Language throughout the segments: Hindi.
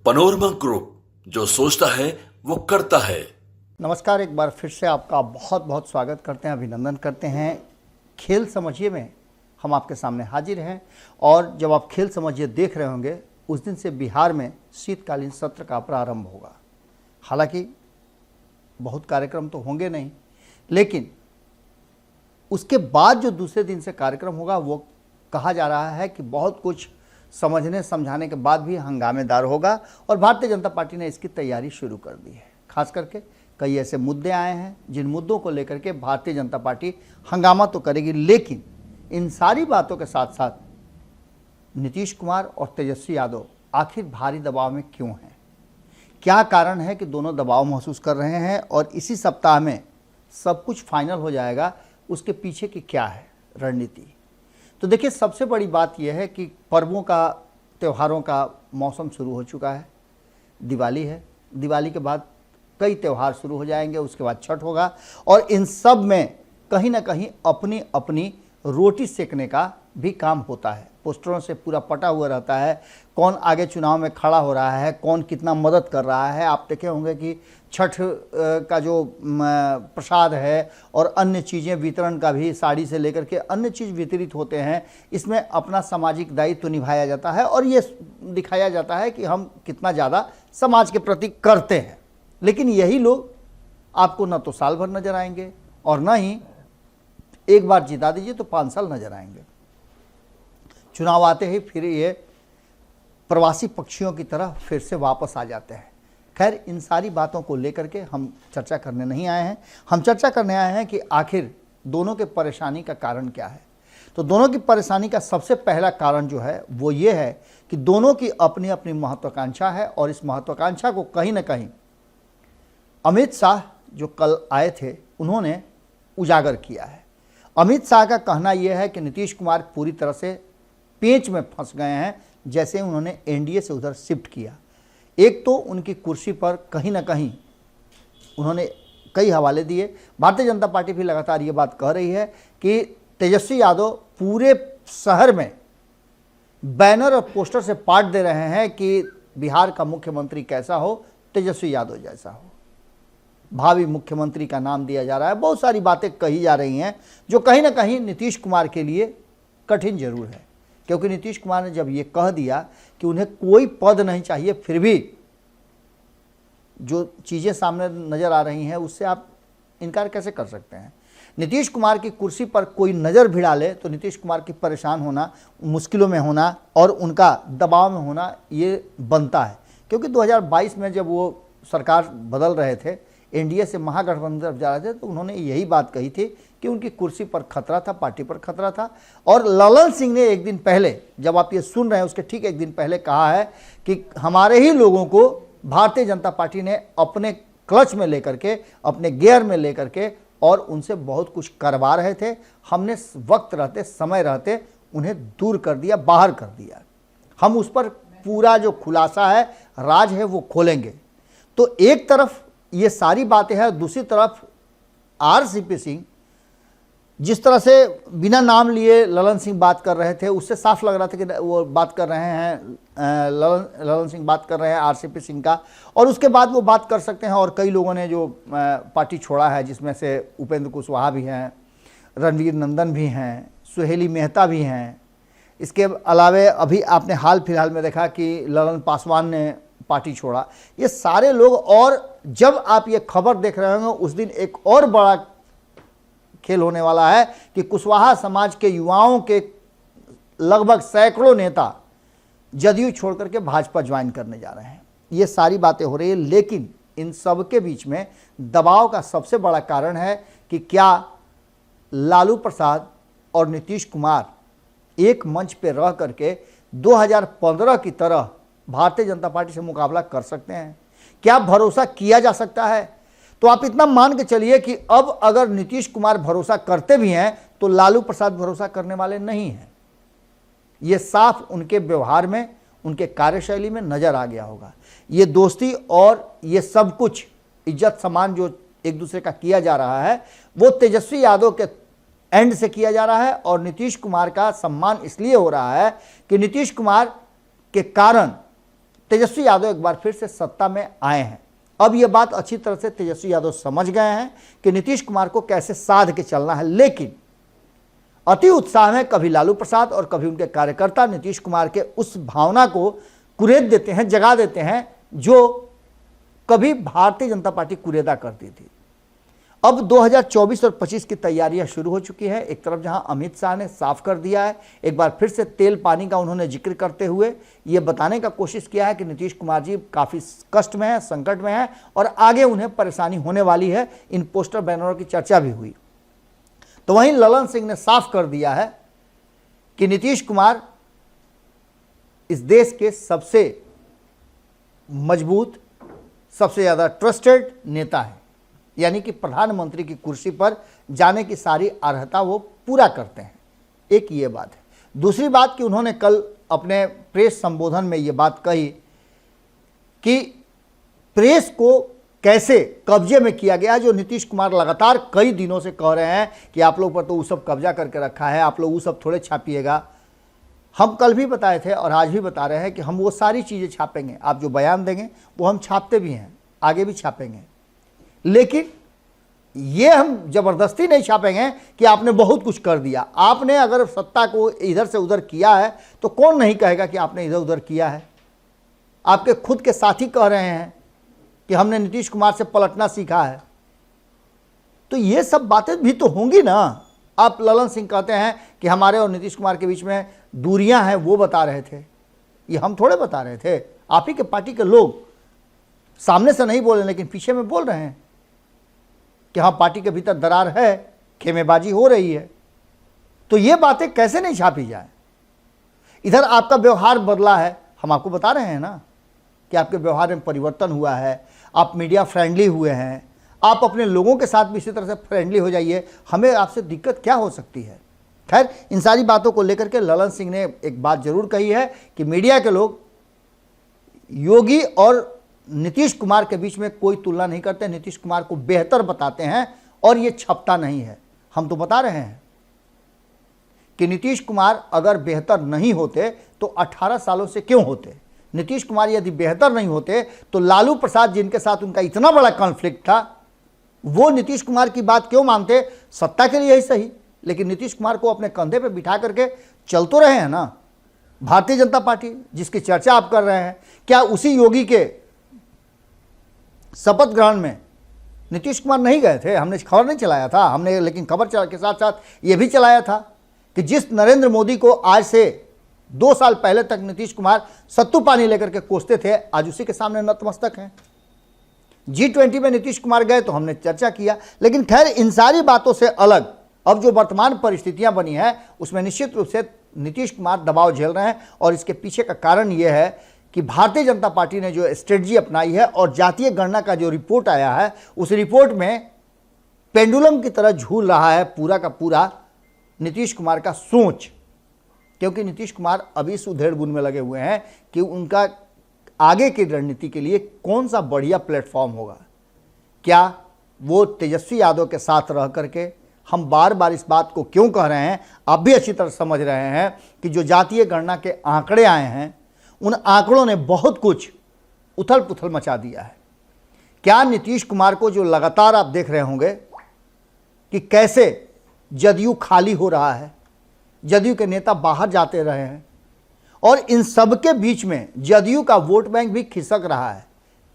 पनोरमा ग्रुप, जो सोचता है वो करता है। नमस्कार, एक बार फिर से आपका बहुत बहुत स्वागत करते हैं, अभिनंदन करते हैं। खेल समझिए में हम आपके सामने हाजिर हैं और जब आप खेल समझिए देख रहे होंगे उस दिन से बिहार में शीतकालीन सत्र का प्रारंभ होगा। हालांकि बहुत कार्यक्रम तो होंगे नहीं, लेकिन उसके बाद जो दूसरे दिन से कार्यक्रम होगा वो कहा जा रहा है कि बहुत कुछ समझने समझाने के बाद भी हंगामेदार होगा और भारतीय जनता पार्टी ने इसकी तैयारी शुरू कर दी है। खास करके कई ऐसे मुद्दे आए हैं जिन मुद्दों को लेकर के भारतीय जनता पार्टी हंगामा तो करेगी, लेकिन इन सारी बातों के साथ साथ नीतीश कुमार और तेजस्वी यादव आखिर भारी दबाव में क्यों हैं, क्या कारण है कि दोनों दबाव महसूस कर रहे हैं और इसी सप्ताह में सब कुछ फाइनल हो जाएगा, उसके पीछे की क्या है रणनीति। तो देखिए, सबसे बड़ी बात यह है कि पर्वों का, त्योहारों का मौसम शुरू हो चुका है। दिवाली है, दिवाली के बाद कई त्यौहार शुरू हो जाएंगे, उसके बाद छठ होगा और इन सब में कहीं ना कहीं अपनी अपनी रोटी सेकने का भी काम होता है। पोस्टरों से पूरा पटा हुआ रहता है, कौन आगे चुनाव में खड़ा हो रहा है, कौन कितना मदद कर रहा है। आप देखे होंगे कि छठ का जो प्रसाद है और अन्य चीज़ें वितरण का भी, साड़ी से लेकर के अन्य चीज़ वितरित होते हैं, इसमें अपना सामाजिक दायित्व निभाया जाता है और ये दिखाया जाता है कि हम कितना ज़्यादा समाज के प्रति करते हैं। लेकिन यही लोग आपको न तो साल भर नजर आएंगे और न ही एक बार जिता दीजिए तो 5 साल नजर आएंगे। चुनाव आते ही फिर ये प्रवासी पक्षियों की तरह फिर से वापस आ जाते हैं। खैर, इन सारी बातों को लेकर के हम चर्चा करने नहीं आए हैं। हम चर्चा करने आए हैं कि आखिर दोनों के परेशानी का कारण क्या है। तो दोनों की परेशानी का सबसे पहला कारण जो है वो ये है कि दोनों की अपनी अपनी महत्वाकांक्षा है और इस महत्वाकांक्षा को कहीं ना कहीं अमित शाह जो कल आए थे उन्होंने उजागर किया है। अमित शाह का कहना यह है कि नीतीश कुमार पूरी तरह से पेंच में फंस गए हैं जैसे उन्होंने एनडीए से उधर शिफ्ट किया। एक तो उनकी कुर्सी पर कहीं ना कहीं उन्होंने कई हवाले दिए। भारतीय जनता पार्टी भी लगातार ये बात कह रही है कि तेजस्वी यादव पूरे शहर में बैनर और पोस्टर से पाट दे रहे हैं कि बिहार का मुख्यमंत्री कैसा हो, तेजस्वी यादव जैसा हो। भावी मुख्यमंत्री का नाम दिया जा रहा है, बहुत सारी बातें कही जा रही हैं जो कहीं ना कहीं नीतीश कुमार के लिए कठिन जरूर है, क्योंकि नीतीश कुमार ने जब ये कह दिया कि उन्हें कोई पद नहीं चाहिए, फिर भी जो चीज़ें सामने नज़र आ रही हैं उससे आप इनकार कैसे कर सकते हैं। नीतीश कुमार की कुर्सी पर कोई नज़र भिड़ा ले तो नीतीश कुमार की परेशान होना, मुश्किलों में होना और उनका दबाव में होना ये बनता है। क्योंकि 2022 में जब वो सरकार बदल रहे थे, एनडीए से महागठबंधन तरफ जा रहे थे, तो उन्होंने यही बात कही थी कि उनकी कुर्सी पर खतरा था, पार्टी पर खतरा था। और ललन सिंह ने एक दिन पहले, जब आप ये सुन रहे हैं उसके ठीक एक दिन पहले कहा है कि हमारे ही लोगों को भारतीय जनता पार्टी ने अपने क्लच में लेकर के, अपने गियर में लेकर के और उनसे बहुत कुछ करवा रहे थे। हमने वक्त रहते, समय रहते उन्हें दूर कर दिया, बाहर कर दिया। हम उस पर पूरा जो खुलासा है, राज है, वो खोलेंगे। तो एक तरफ ये सारी बातें हैं, दूसरी तरफ आरसीपी सिंह जिस तरह से बिना नाम लिए ललन सिंह बात कर रहे थे, उससे साफ लग रहा था कि वो बात कर रहे हैं, ललन सिंह बात कर रहे हैं आरसीपी सिंह का, और उसके बाद वो बात कर सकते हैं। और कई लोगों ने जो पार्टी छोड़ा है, जिसमें से उपेंद्र कुशवाहा भी हैं, रणवीर नंदन भी हैं, सुहेली मेहता भी हैं। इसके अलावे अभी आपने हाल फिलहाल में देखा कि ललन पासवान ने पार्टी छोड़ा। ये सारे लोग, और जब आप ये खबर देख रहे होंगे उस दिन एक और बड़ा खेल होने वाला है कि कुशवाहा समाज के युवाओं के लगभग सैकड़ों नेता जदयू छोड़ करके भाजपा ज्वाइन करने जा रहे हैं। ये सारी बातें हो रही है, लेकिन इन सब के बीच में दबाव का सबसे बड़ा कारण है कि क्या लालू प्रसाद और नीतीश कुमार एक मंच पर रह करके 2015 की तरह भारतीय जनता पार्टी से मुकाबला कर सकते हैं। क्या भरोसा किया जा सकता है? तो आप इतना मान के चलिए कि अब अगर नीतीश कुमार भरोसा करते भी हैं तो लालू प्रसाद भरोसा करने वाले नहीं हैं। ये साफ उनके व्यवहार में, उनके कार्यशैली में नजर आ गया होगा। ये दोस्ती और ये सब कुछ इज्जत सम्मान जो एक दूसरे का किया जा रहा है वो तेजस्वी यादव के एंड से किया जा रहा है और नीतीश कुमार का सम्मान इसलिए हो रहा है कि नीतीश कुमार के कारण तेजस्वी यादव एक बार फिर से सत्ता में आए हैं। अब यह बात अच्छी तरह से तेजस्वी यादव समझ गए हैं कि नीतीश कुमार को कैसे साध के चलना है, लेकिन अति उत्साह में कभी लालू प्रसाद और कभी उनके कार्यकर्ता नीतीश कुमार के उस भावना को कुरेद देते हैं, जगा देते हैं, जो कभी भारतीय जनता पार्टी कुरेदा करती थी। अब 2024 और 25 की तैयारियां शुरू हो चुकी है। एक तरफ जहां अमित शाह ने साफ कर दिया है, एक बार फिर से तेल पानी का उन्होंने जिक्र करते हुए ये बताने का कोशिश किया है कि नीतीश कुमार जी काफ़ी कष्ट में है, संकट में है और आगे उन्हें परेशानी होने वाली है। इन पोस्टर बैनरों की चर्चा भी हुई। तो वहीं ललन सिंह ने साफ कर दिया है कि नीतीश कुमार इस देश के सबसे मजबूत, सबसे ज़्यादा ट्रस्टेड नेता है, यानी कि प्रधानमंत्री की कुर्सी पर जाने की सारी अर्हता वो पूरा करते हैं। एक ये बात है। दूसरी बात कि उन्होंने कल अपने प्रेस संबोधन में ये बात कही कि प्रेस को कैसे कब्जे में किया गया, जो नीतीश कुमार लगातार कई दिनों से कह रहे हैं कि आप लोग पर तो वो सब कब्जा करके रखा है, आप लोग वो सब थोड़े छापिएगा। हम कल भी बताए थे और आज भी बता रहे हैं कि हम वो सारी चीज़ें छापेंगे, आप जो बयान देंगे वो हम छापते भी हैं, आगे भी छापेंगे, लेकिन ये हम जबरदस्ती नहीं छापेंगे कि आपने बहुत कुछ कर दिया। आपने अगर सत्ता को इधर से उधर किया है तो कौन नहीं कहेगा कि आपने इधर उधर किया है। आपके खुद के साथी कह रहे हैं कि हमने नीतीश कुमार से पलटना सीखा है, तो ये सब बातें भी तो होंगी ना। आप ललन सिंह कहते हैं कि हमारे और नीतीश कुमार के बीच में दूरियां हैं, वो बता रहे थे, ये हम थोड़े बता रहे थे। आप ही के पार्टी के लोग सामने से नहीं बोले लेकिन पीछे में बोल रहे हैं कि हाँ पार्टी के भीतर दरार है, खेमेबाजी हो रही है। तो ये बातें कैसे नहीं छापी जाए। इधर आपका व्यवहार बदला है, हम आपको बता रहे हैं ना कि आपके व्यवहार में परिवर्तन हुआ है, आप मीडिया फ्रेंडली हुए हैं, आप अपने लोगों के साथ भी इसी तरह से फ्रेंडली हो जाइए, हमें आपसे दिक्कत क्या हो सकती है। खैर, इन सारी बातों को लेकर के ललन सिंह ने एक बात जरूर कही है कि मीडिया के लोग योगी और नीतीश कुमार के बीच में कोई तुलना नहीं करते, नीतीश कुमार को बेहतर बताते हैं और ये छपता नहीं है। हम तो बता रहे हैं कि नीतीश कुमार अगर बेहतर नहीं होते तो 18 सालों से क्यों होते। नीतीश कुमार यदि बेहतर नहीं होते तो लालू प्रसाद जिनके साथ उनका इतना बड़ा कॉन्फ्लिक्ट था, वो नीतीश कुमार की बात क्यों मानते। सत्ता के लिए ही सही, लेकिन नीतीश कुमार को अपने कंधे पे बिठा करके चल तो रहे हैं ना भारतीय जनता पार्टी, जिसकी चर्चा आप कर रहे हैं। क्या उसी योगी के शपथ ग्रहण में नीतीश कुमार नहीं गए थे? हमने खबर नहीं चलाया था, हमने लेकिन खबर के साथ साथ ये भी चलाया था कि जिस नरेंद्र मोदी को आज से 2 साल पहले तक नीतीश कुमार सत्तू पानी लेकर के कोसते थे, आज उसी के सामने नतमस्तक हैं। G20 में नीतीश कुमार गए तो हमने चर्चा किया, लेकिन खैर इन सारी बातों से अलग अब जो वर्तमान परिस्थितियां बनी है उसमें निश्चित रूप से नीतीश कुमार दबाव झेल रहे हैं और इसके पीछे का कारण यह है कि भारतीय जनता पार्टी ने जो स्ट्रेटजी अपनाई है और जातीय गणना का जो रिपोर्ट आया है उस रिपोर्ट में पेंडुलम की तरह झूल रहा है पूरा का पूरा नीतीश कुमार का सोच, क्योंकि नीतीश कुमार अभी इस उधेड़-बुन में लगे हुए हैं कि उनका आगे की रणनीति के लिए कौन सा बढ़िया प्लेटफॉर्म होगा। क्या वो तेजस्वी यादव के साथ रह करके, हम बार बार इस बात को क्यों कह रहे हैं, आप भी अच्छी तरह समझ रहे हैं कि जो जातीय गणना के आंकड़े आए हैं उन आंकड़ों ने बहुत कुछ उथल पुथल मचा दिया है। क्या नीतीश कुमार को जो लगातार आप देख रहे होंगे कि कैसे जदयू खाली हो रहा है, जदयू के नेता बाहर जाते रहे हैं और इन सब के बीच में जदयू का वोट बैंक भी खिसक रहा है।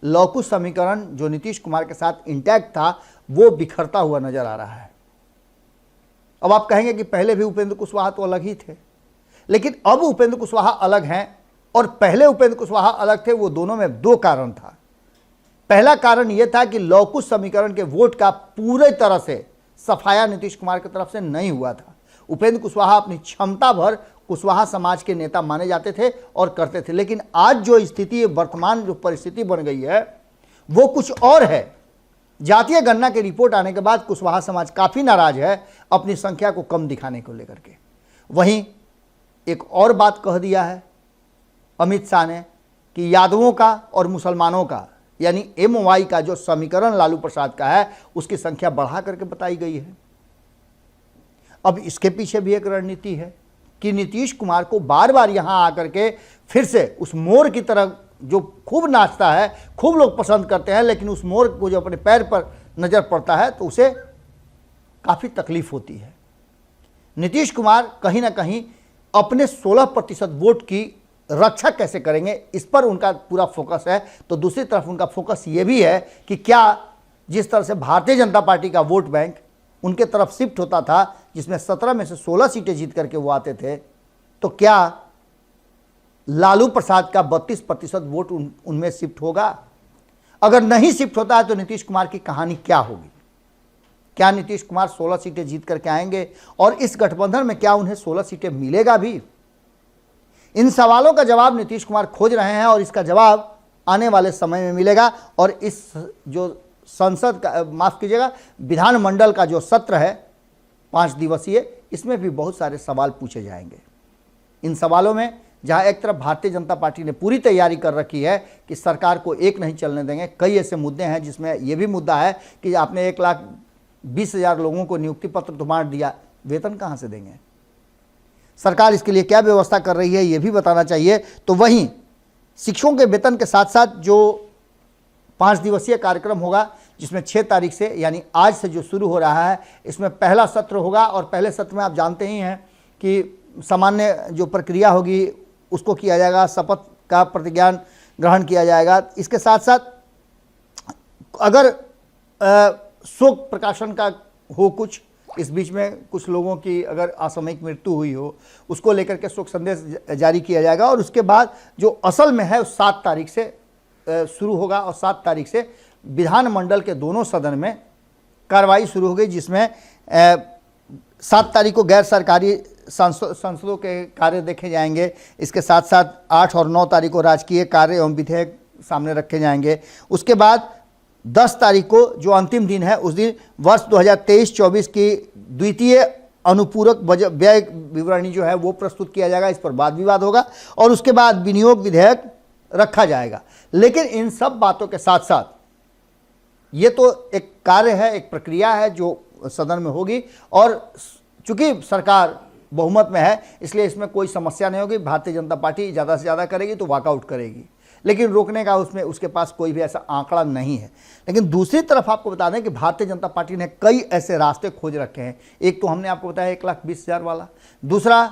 लौकुश समीकरण जो नीतीश कुमार के साथ इंटैक्ट था वो बिखरता हुआ नजर आ रहा है। अब आप कहेंगे कि पहले भी उपेंद्र कुशवाहा तो अलग ही थे, लेकिन अब उपेंद्र कुशवाहा अलग हैं और पहले उपेंद्र कुशवाहा अलग थे। वो दोनों में 2 कारण था। पहला कारण यह था कि लौकुश समीकरण के वोट का पूरे तरह से सफाया नीतीश कुमार की तरफ से नहीं हुआ था। उपेंद्र कुशवाहा अपनी क्षमता भर कुशवाहा समाज के नेता माने जाते थे और करते थे, लेकिन आज जो स्थिति, वर्तमान जो परिस्थिति बन गई है वो कुछ और है। जातीय गणना की रिपोर्ट आने के बाद कुशवाहा समाज काफ़ी नाराज है अपनी संख्या को कम दिखाने को लेकर के। वहीं एक और बात कह दिया है अमित शाह ने कि यादवों का और मुसलमानों का यानी MOI का जो समीकरण लालू प्रसाद का है उसकी संख्या बढ़ा करके बताई गई है। अब इसके पीछे भी एक रणनीति है कि नीतीश कुमार को बार बार यहां आकर के फिर से उस मोर की तरह जो खूब नाचता है, खूब लोग पसंद करते हैं, लेकिन उस मोर को जो अपने पैर पर नज़र पड़ता है तो उसे काफ़ी तकलीफ होती है। नीतीश कुमार कहीं ना कहीं अपने 16% वोट की रक्षा कैसे करेंगे, इस पर उनका पूरा फोकस है। तो दूसरी तरफ उनका फोकस ये भी है कि क्या जिस तरह से भारतीय जनता पार्टी का वोट बैंक उनके तरफ शिफ्ट होता था, जिसमें 17 में से 16 सीटें जीत करके वो आते थे, तो क्या लालू प्रसाद का 32% वोट उनमें शिफ्ट होगा? अगर नहीं शिफ्ट होता है तो नीतीश कुमार की कहानी क्या होगी? क्या नीतीश कुमार 16 सीटें जीत करके आएंगे और इस गठबंधन में क्या उन्हें 16 सीटें मिलेगा भी? इन सवालों का जवाब नीतीश कुमार खोज रहे हैं और इसका जवाब आने वाले समय में मिलेगा। और इस जो संसद का, माफ कीजिएगा, विधानमंडल का जो सत्र है 5 दिवसीय, इसमें भी बहुत सारे सवाल पूछे जाएंगे। इन सवालों में जहां एक तरफ भारतीय जनता पार्टी ने पूरी तैयारी कर रखी है कि सरकार को एक नहीं चलने देंगे, कई ऐसे मुद्दे हैं जिसमें यह भी मुद्दा है कि आपने 1,20,000 लोगों को नियुक्ति पत्र तो बांट दिया, वेतन कहां से देंगे? सरकार इसके लिए क्या व्यवस्था कर रही है ये भी बताना चाहिए। तो वहीं शिक्षकों के वेतन के साथ साथ जो 5 दिवसीय कार्यक्रम होगा, जिसमें 6 तारीख से यानी आज से जो शुरू हो रहा है, इसमें पहला सत्र होगा। और पहले सत्र में आप जानते ही हैं कि सामान्य जो प्रक्रिया होगी उसको किया जाएगा, शपथ का प्रतिज्ञान ग्रहण किया जाएगा। इसके साथ साथ अगर शोक प्रकाशन का हो, कुछ इस बीच में कुछ लोगों की अगर असामयिक मृत्यु हुई हो, उसको लेकर के शोक संदेश जारी किया जाएगा। और उसके बाद जो असल में है 7 तारीख से शुरू होगा और 7 तारीख से विधानमंडल के दोनों सदन में कार्रवाई शुरू होगी, जिसमें 7 तारीख को गैर सरकारी संसदों के कार्य देखे जाएंगे। इसके साथ साथ 8 और 9 तारीख को राजकीय कार्य एवं विधेयक सामने रखे जाएंगे। उसके बाद 10 तारीख को जो अंतिम दिन है, उस दिन वर्ष 2023-24 की द्वितीय अनुपूरक बजट व्यय विवरणी जो है वो प्रस्तुत किया जाएगा। इस पर वाद विवाद होगा और उसके बाद विनियोग विधेयक रखा जाएगा। लेकिन इन सब बातों के साथ साथ ये तो एक कार्य है, एक प्रक्रिया है जो सदन में होगी। और चूंकि सरकार बहुमत में है, इसलिए इसमें कोई समस्या नहीं होगी। भारतीय जनता पार्टी ज़्यादा से ज़्यादा करेगी तो वॉकआउट करेगी, लेकिन रोकने का उसके पास कोई भी ऐसा आंकड़ा नहीं है। लेकिन दूसरी तरफ आपको बता दें कि भारतीय जनता पार्टी ने कई ऐसे रास्ते खोज रखे हैं। एक तो हमने आपको बताया 1,20,000 वाला, दूसरा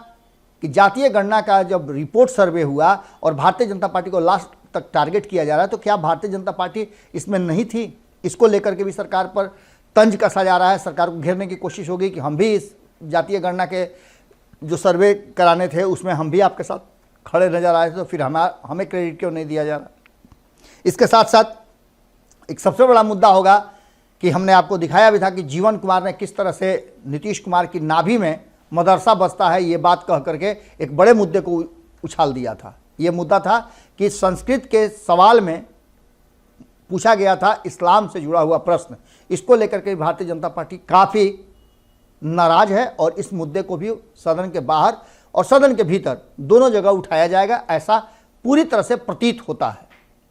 कि जातीय गणना का जब रिपोर्ट सर्वे हुआ और भारतीय जनता पार्टी को लास्ट तक टारगेट किया जा रहा है, तो क्या भारतीय जनता पार्टी इसमें नहीं थी? इसको लेकर के भी सरकार पर तंज कसा जा रहा है। सरकार को घेरने की कोशिश होगी कि हम भी इस जातीय गणना के जो सर्वे कराने थे उसमें हम भी आपके साथ खड़े नजर आए थे, तो फिर हमें क्रेडिट क्यों नहीं दिया जा रहा? इसके साथ साथ एक सबसे बड़ा मुद्दा होगा कि हमने आपको दिखाया भी था कि जीवन कुमार ने किस तरह से नीतीश कुमार की नाभि में मदरसा बसता है ये बात कह करके एक बड़े मुद्दे को उछाल दिया था। ये मुद्दा था कि संस्कृत के सवाल में पूछा गया था इस्लाम से जुड़ा हुआ प्रश्न। इसको लेकर के भारतीय जनता पार्टी काफ़ी नाराज है और इस मुद्दे को भी सदन के बाहर और सदन के भीतर दोनों जगह उठाया जाएगा, ऐसा पूरी तरह से प्रतीत होता है।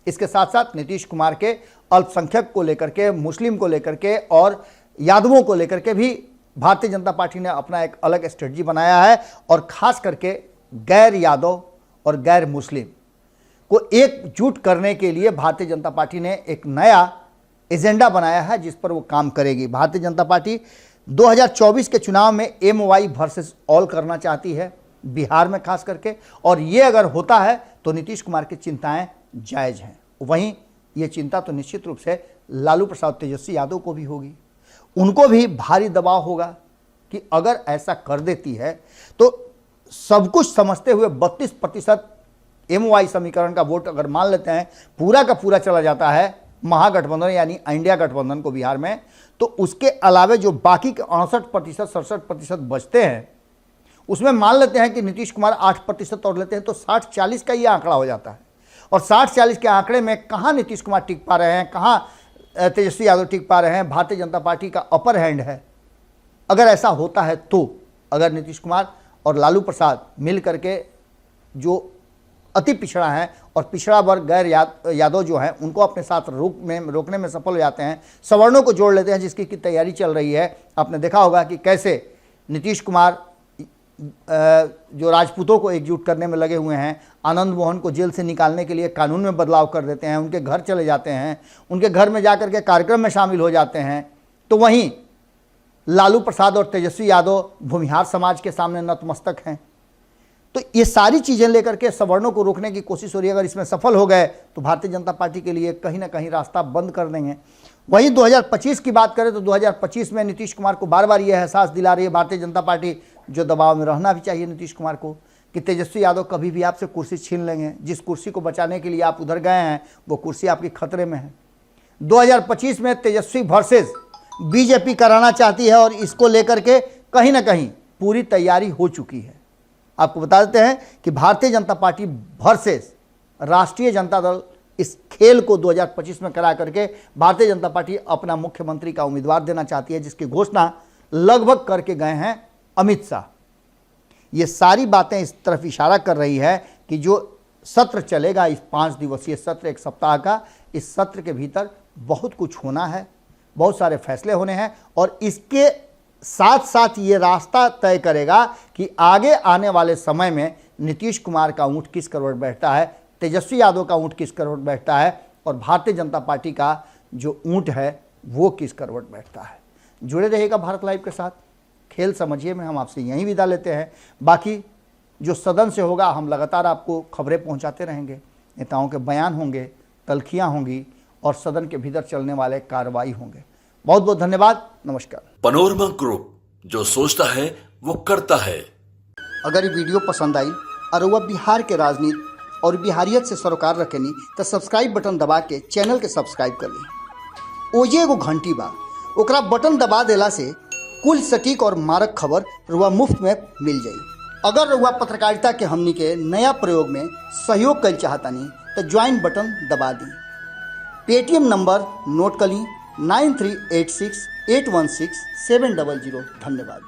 इसके साथ साथ नीतीश कुमार के अल्पसंख्यक को लेकर के, मुस्लिम को लेकर के और यादवों को लेकर के भी भारतीय जनता पार्टी ने अपना एक अलग स्ट्रेटजी बनाया है। और खास करके गैर यादव और गैर मुस्लिम को एकजुट करने के लिए भारतीय जनता पार्टी ने एक नया एजेंडा बनाया है जिस पर वो काम करेगी। भारतीय जनता पार्टी 2024 के चुनाव में MY वर्सेस ऑल करना चाहती है, बिहार में खास करके। और ये अगर होता है तो नीतीश कुमार की चिंताएं जायज़ हैं। वहीं ये चिंता तो निश्चित रूप से लालू प्रसाद तेजस्वी यादव को भी होगी। उनको भी भारी दबाव होगा कि अगर ऐसा कर देती है तो सब कुछ समझते हुए 32% MY समीकरण का वोट अगर मान लेते हैं पूरा का पूरा चला जाता है महागठबंधन यानी इंडिया गठबंधन को बिहार में, तो उसके अलावे जो बाकी के 68%, 67% बचते हैं, उसमें मान लेते हैं कि नीतीश कुमार 8% और लेते हैं तो 60-40 का ये आंकड़ा हो जाता है। और 60-40 के आंकड़े में कहाँ नीतीश कुमार टिक पा रहे हैं, कहाँ तेजस्वी यादव टिक पा रहे हैं? भारतीय जनता पार्टी का अपर हैंड है। अगर ऐसा होता है तो अगर नीतीश कुमार और लालू प्रसाद मिल करके जो अति पिछड़ा है और पिछड़ा वर्ग गैर यादव जो हैं उनको अपने साथ रोकने में सफल हो जाते हैं, सवर्णों को जोड़ लेते हैं, जिसकी की तैयारी चल रही है। आपने देखा होगा कि कैसे नीतीश कुमार जो राजपूतों को एकजुट करने में लगे हुए हैं, आनंद मोहन को जेल से निकालने के लिए कानून में बदलाव कर देते हैं, उनके घर चले जाते हैं, उनके घर में जाकर के कार्यक्रम में शामिल हो जाते हैं, तो वहीं लालू प्रसाद और तेजस्वी यादव भूमिहार समाज के सामने नतमस्तक हैं। तो ये सारी चीज़ें लेकर के सवर्णों को रोकने की कोशिश हो रही है। अगर इसमें सफल हो गए तो भारतीय जनता पार्टी के लिए कहीं ना कहीं रास्ता बंद कर देंगे। वहीं 2025 की बात करें तो 2025 में नीतीश कुमार को बार बार यह एहसास दिला रही है भारतीय जनता पार्टी, जो दबाव में रहना भी चाहिए नीतीश कुमार को, कि तेजस्वी यादव कभी भी आपसे कुर्सी छीन लेंगे। जिस कुर्सी को बचाने के लिए आप उधर गए हैं वो कुर्सी आपकी खतरे में है। 2025 में तेजस्वी वर्सेस बीजेपी कराना चाहती है और इसको लेकर के कहीं ना कहीं पूरी तैयारी हो चुकी है। आपको बता देते हैं कि भारतीय जनता पार्टी वर्सेस राष्ट्रीय जनता दल इस खेल को 2025 में करा करके भारतीय जनता पार्टी अपना मुख्यमंत्री का उम्मीदवार देना चाहती है, जिसकी घोषणा लगभग करके गए हैं अमित शाह। ये सारी बातें इस तरफ इशारा कर रही है कि जो सत्र चलेगा, इस 5 दिवसीय सत्र, 1 सप्ताह का, इस सत्र के भीतर बहुत कुछ होना है, बहुत सारे फैसले होने हैं और इसके साथ साथ ये रास्ता तय करेगा कि आगे आने वाले समय में नीतीश कुमार का ऊंट किस करवट बैठता है, तेजस्वी यादव का ऊंट किस करवट बैठता है और भारतीय जनता पार्टी का जो ऊंट है वो किस करवट बैठता है। जुड़े रहिएगा भारत लाइव के साथ। खेल समझिए में हम आपसे यहीं विदा लेते हैं। बाकी जो सदन से होगा हम लगातार आपको खबरें पहुंचाते रहेंगे, नेताओं के बयान होंगे, तल्खियां होंगी और सदन के भीतर चलने वाले कार्रवाई होंगे। बहुत बहुत धन्यवाद। नमस्कार। पनोरमा ग्रुप, जो सोचता है वो करता है। अगर ये वीडियो पसंद आई और वह बिहार के राजनीति और बिहारियत से सरोकार रखेनी तो सब्सक्राइब बटन दबा के चैनल के सब्सक्राइब कर ली। ओजे एगो घंटी बा, ओकरा बटन दबा देला से कुल सटीक और मारक खबर रुआ मुफ्त में मिल जाई। अगर रुआ पत्रकारिता के हमनी के नया प्रयोग में सहयोग कर चाहतानी तो ज्वाइन बटन दबा दी। पेटीएम नंबर नोट कर ली 9386816700। धन्यवाद।